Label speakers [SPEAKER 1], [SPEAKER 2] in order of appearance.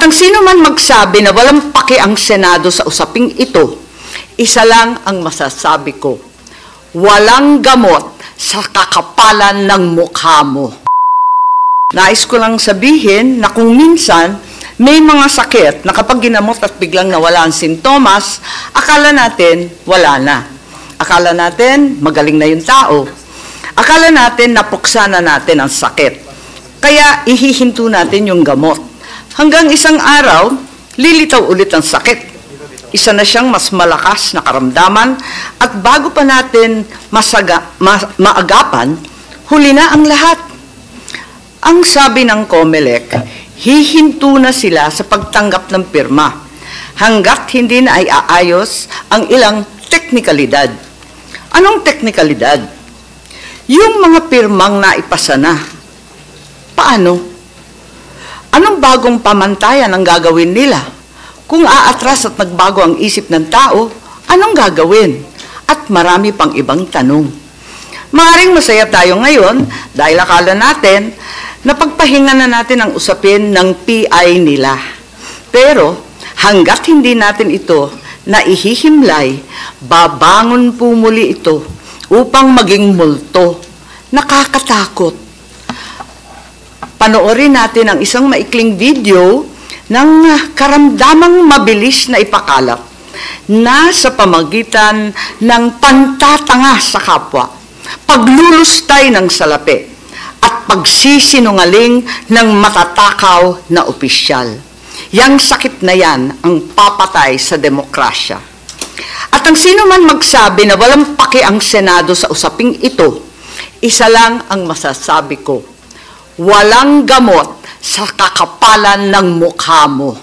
[SPEAKER 1] At ang sino man magsabi na walang paki ang Senado sa usaping ito, isa lang ang masasabi ko, walang gamot sa kakapalan ng mukha mo. Nais ko lang sabihin na kung minsan may mga sakit na kapag ginamot at biglang nawala ang sintomas, akala natin wala na. Akala natin magaling na yung tao. Akala natin napuksa na natin ang sakit. Kaya ihihinto natin yung gamot. Hanggang isang araw, lilitaw ulit ang sakit. Isa na siyang mas malakas na karamdaman at bago pa natin maagapan, huli na ang lahat. Ang sabi ng COMELEC, hihinto na sila sa pagtanggap ng pirma hanggat hindi na ay aayos ang ilang teknikalidad. Anong teknikalidad? Yung mga pirmang naipasa na. Paano? Anong bagong pamantayan ang gagawin nila? Kung aatras at nagbago ang isip ng tao, anong gagawin? At marami pang ibang tanong. Maaaring masaya tayo ngayon dahil akala natin na pagpahinga na natin ang usapin ng PI nila. Pero hanggat hindi natin ito naihihimlay, babangon po muli ito upang maging multo. Nakakatakot. Panoorin natin ang isang maikling video ng karamdamang mabilis na ipakalat na sa pamagitan ng pantatanga sa kapwa, paglulustay ng salapi, at pagsisinungaling ng matatakaw na opisyal. Yang sakit na yan ang papatay sa demokrasya. At ang sino man magsabi na walang paki ang Senado sa usaping ito, isa lang ang masasabi ko, walang gamot sa kakapalan ng mukha mo.